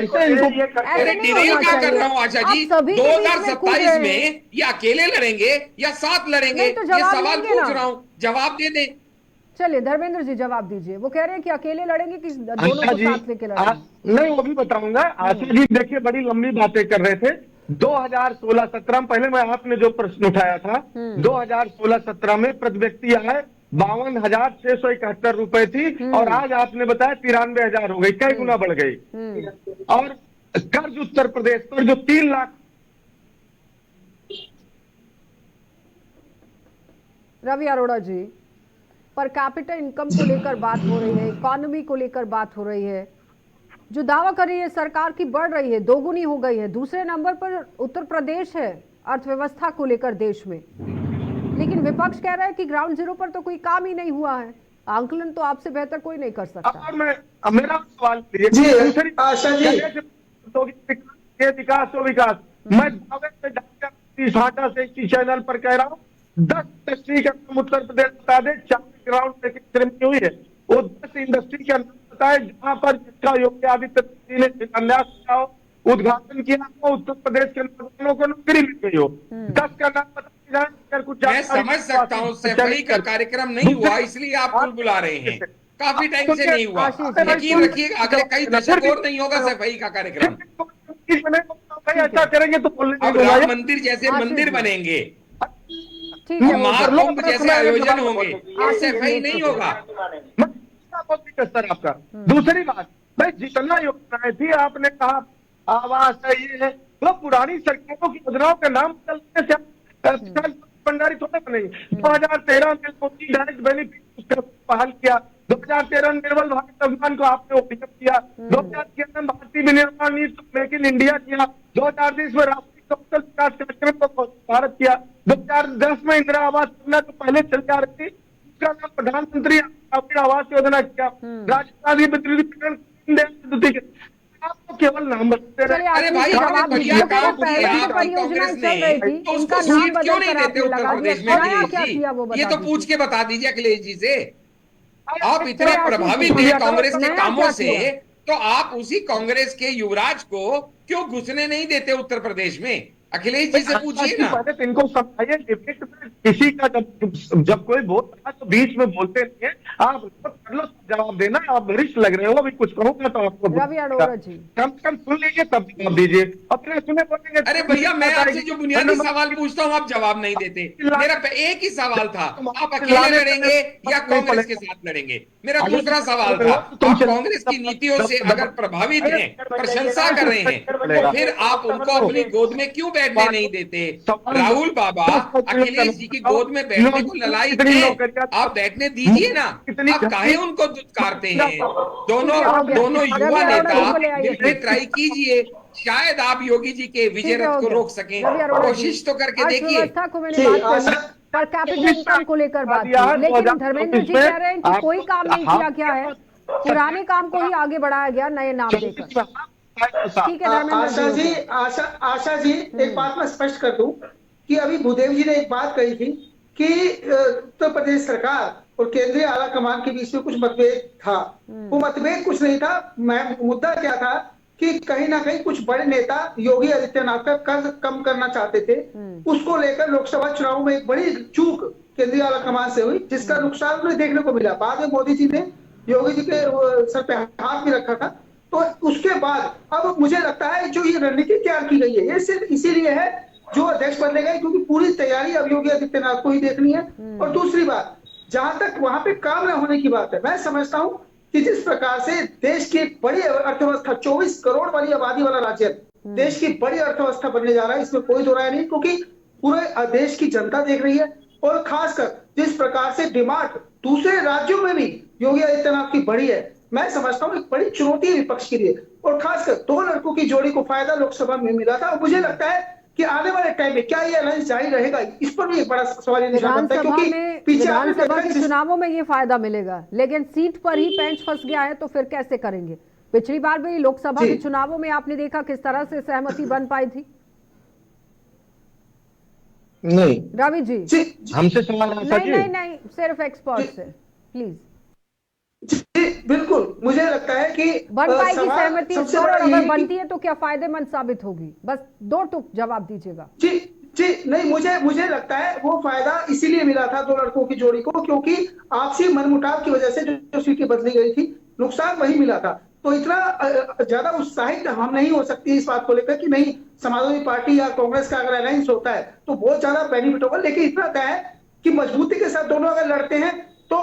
अरे डिरेल क्या कर रहा हूँ आशा जी? 2027 में ये अकेले लड़ेंगे या साथ लड़ेंगे, नहीं तो ये जवाब सवाल देंगे पूछ ना। रहा हूँ, जवाब दे दें। चलिए धर्मेंद्र जी जवाब दीजिए। वो कह रहे हैं कि अकेले लड़ेंगे कि दोनों आशा को जी, साथ लेके लड़ेंगे? नहीं वो भी बताऊंगा। आशा जी देखिए बड़ी लंबी बातें कर रहे थे। 2016-17 में, पहले मैं आपने जो प्रश्न उठाया था, 2016-17 में प्रति व्यक्ति आय 52,671 रुपए थी और आज आपने बताया 93,000 हो गई, कई गुना बढ़ गई। और कर्ज उत्तर प्रदेश पर जो 3 लाख। रवि अरोड़ा जी, पर कैपिटल इनकम को लेकर बात हो रही है, इकोनॉमी को लेकर बात हो रही है, जो दावा कर रही है सरकार की बढ़ रही है, दोगुनी हो गई है। दूसरे नंबर पर उत्तर प्रदेश है अर्थव्यवस्था को लेकर देश में, लेकिन विपक्ष कह रहा है कि ग्राउंड जीरो पर तो कोई काम ही नहीं हुआ है। आंकलन तो आपसे बेहतर कोई नहीं कर सकता। और मेरा सवाल जी आशा जी, ये विकास तो विकास, मैं दावे से जाकर साटा से इसी चैनल पर कह रहा हूँ 10 इंडस्ट्री का नाम उत्तर प्रदेश बता दे, 4 ग्राउंड ब्रेकिंग हुई है। वो 10 इंडस्ट्री का नाम बताए जहां पर जिसका योगी आदित्यनाथ जी ने शिलान्यास किया हो, उद्घाटन किया हो, उत्तर प्रदेश के नौजवानों को नौकरी मिल गई हो। 10 का नाम बताया जाए, अगर कुछ मैं समझ सकता हूँ सफाई का कार्यक्रम नहीं हुआ इसलिए आप बुला रहे हैं, काफी टाइम से नहीं हुआ। यकीन रखिए अगले कई दशक और नहीं होगा सफाई का कार्यक्रम। ऐसा करेंगे तो अब राम मंदिर जैसे मंदिर बनेंगे, ठीक है, महाकुंभ जैसे आयोजन होंगे, सफाई नहीं होगा। सर आपका दूसरी बात, भाई जितना योजनाएं थी आपने कहा आवास है, ये है, वो पुरानी सरकारों की योजनाओं के नाम बदलने से भंडारी थोड़े बनेंगे। 2013 में मोदी डायरेक्ट बेनिफिट बहाल किया, 2013 में निर्मल भारत अभियान को आपने ओपीएम किया, 2013 में भारतीय विनिर्माण नीति मेक इन इंडिया किया, 2020 में राष्ट्रीय कौशल विकास कार्यक्रम को भारत किया, 2010 में इंदिरा आवास योजना जो पहले चल जा रही थी उसका नाम प्रधानमंत्री आवास योजना किया, राजस्थानी विद्युतीकरण आपको केवल नाम बताते रहे। अरे भाई आपने बढ़िया काम किया, आपकी कांग्रेस ने, तो उसको सीट क्यों नहीं देते उत्तर प्रदेश में? अखिलेश जी ये तो पूछ के बता दीजिए अखिलेश जी से। आप इतने प्रभावित हैं कांग्रेस के कामों से, तो आप उसी कांग्रेस के युवराज को क्यों घुसने नहीं देते उत्तर प्रदेश में? अखिलेश जी से पूछिए ना। पहले इनको समझाइए, डिबेट में किसी का जब कोई बोलता है तो बीच में बोलते नहीं है, आप कर लो जवाब देना। आप वरिष्ठ लग रहे हो, अभी कुछ कहूंगा तो आपको रवि अरोड़ा जी कम से कम सुन लीजिए तब जवाब दीजिए, अपने सुने बोलेंगे। अरे भैया मैं आपसे जो बुनियादी सवाल पूछता हूँ आप जवाब नहीं देते। मेरा एक ही सवाल था, आप अकेले लड़ेंगे या कांग्रेस के साथ लड़ेंगे? मेरा दूसरा सवाल था, आप कांग्रेस की नीतियों से अगर प्रभावित हैं, प्रशंसा कर रहे हैं, तो फिर आप उनको अपनी गोद में क्यों बैठने नहीं देते? राहुल बाबा अखिलेश जी की गोद में बैठने को ललाई थे, आप बैठने दीजिए ना। आप काहे उनको दुत्कारते हैं? दोनों युवा नेता मिलकर ट्राई कीजिए, शायद आप योगी जी के विजय रथ को रोक सकें। कोशिश तो करके देखिए। अर्थव्यवस्था को मैंने बात करी, पर कैपिटल इनकम को लेकर बात की, लेकिन धर्मेंद्र जी कह रहे हैं कि कोई काम नहीं किया गया है, पुराने काम को ही आगे बढ़ाया गया नए नाम देकर। ठीक है आशा जी एक बात मैं स्पष्ट कर दूं कि अभी भूदेव जी ने एक बात कही थी कि उत्तर प्रदेश सरकार और केंद्रीय आला कमान के बीच में कुछ मतभेद था। वो मतभेद कुछ नहीं था, मुद्दा क्या था कि कहीं ना कहीं कुछ बड़े नेता योगी आदित्यनाथ का कर्ज कम करना चाहते थे। उसको लेकर लोकसभा चुनाव में एक बड़ी चूक केंद्रीय आला कमान से हुई, जिसका नुकसान उन्हें देखने को मिला। बाद में मोदी जी ने योगी जी के सर पे हाथ भी रखा था। तो उसके बाद अब मुझे लगता है जो ये रणनीति तैयार की गई है ये सिर्फ इसीलिए है जो अध्यक्ष बनने गए, क्योंकि पूरी तैयारी अब योगी आदित्यनाथ को ही देखनी है। और दूसरी बात, जहां तक वहां पे काम न होने की बात है, मैं समझता हूं कि जिस प्रकार से देश की एक बड़ी अर्थव्यवस्था, 24 करोड़ वाली आबादी वाला राज्य देश की बड़ी अर्थव्यवस्था बनने जा रहा है, इसमें कोई दो राय नहीं, क्योंकि पूरे देश की जनता देख रही है। और खासकर जिस प्रकार से डिमांड दूसरे राज्यों में भी योगी आदित्यनाथ की बढ़ी है, मैं समझता हूं एक बड़ी चुनौती है विपक्ष के लिए। और खासकर 2 लड़कों की जोड़ी को फायदा लोकसभा में मिला था, और मुझे लगता है कि आने वाले टाइम में क्या ये अलायंस जारी रहेगा, इस पर भी एक बड़ा सवाल निशान बनता है, क्योंकि पीछे विधानसभा के चुनावों में ये फायदा मिलेगा, लेकिन सीट पर ही पेंच फंस गया है तो फिर कैसे करेंगे? पिछली बार भी लोकसभा जी। के चुनावों में आपने देखा किस तरह से सहमति बन पाई थी। नहीं, रवि जी, जी हमसे सवाल है आशा नहीं जी। नहीं नहीं, सिर्फ एक्सपर्ट से प्लीज। जी बिल्कुल, मुझे लगता है कि बन पाएगी सवाल सहमति इस सबसे बार, बड़ा और यही अगर कि- बनती है तो क्या फायदेमंद साबित होगी? बस 2 टूक जवाब दीजिएगा। जी जी नहीं, मुझे लगता है वो फायदा इसीलिए मिला था 2 लड़कों की जोड़ी को, क्योंकि आपसी मनमुटाव की वजह से जो सीटें बदली गई थी, नुकसान वही मिला था। तो इतना ज्यादा उत्साहित हम नहीं हो सकती इस बात को लेकर कि नहीं समाजवादी पार्टी या कांग्रेस का अगर अलायंस होता है तो बहुत ज्यादा बेनिफिट होगा। लेकिन इतना तय है कि मजबूती के साथ दोनों अगर लड़ते हैं तो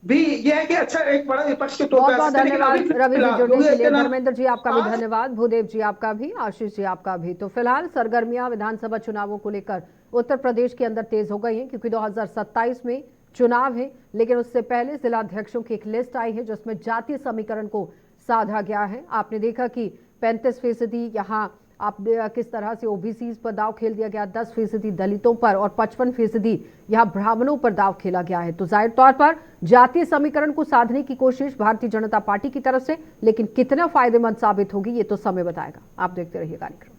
भी यह है कि अच्छा एक बड़ा विपक्ष के तौर बहुत पर बहुत धन्यवाद रवि जी जुड़ने के लिए। धर्मेंद्र जी आपका भी धन्यवाद, भूदेव जी आपका भी, आशीष जी आपका भी। तो फिलहाल सरगर्मियां विधानसभा चुनावों को लेकर उत्तर प्रदेश के अंदर तेज हो गई हैं, क्योंकि 2027 में चुनाव है। लेकिन उससे पहले जिलाध्यक्षों की एक लिस्ट आई है जिसमें जातीय समीकरण को साधा गया है। आपने देखा कि 35% यहाँ आप किस तरह से ओबीसी पर दाव खेल दिया गया, 10% दलितों पर और 55% यहाँ ब्राह्मणों पर दाव खेला गया है। तो जाहिर तौर पर जातीय समीकरण को साधने की कोशिश भारतीय जनता पार्टी की तरफ से, लेकिन कितना फायदेमंद साबित होगी ये तो समय बताएगा। आप देखते रहिए कार्यक्रम।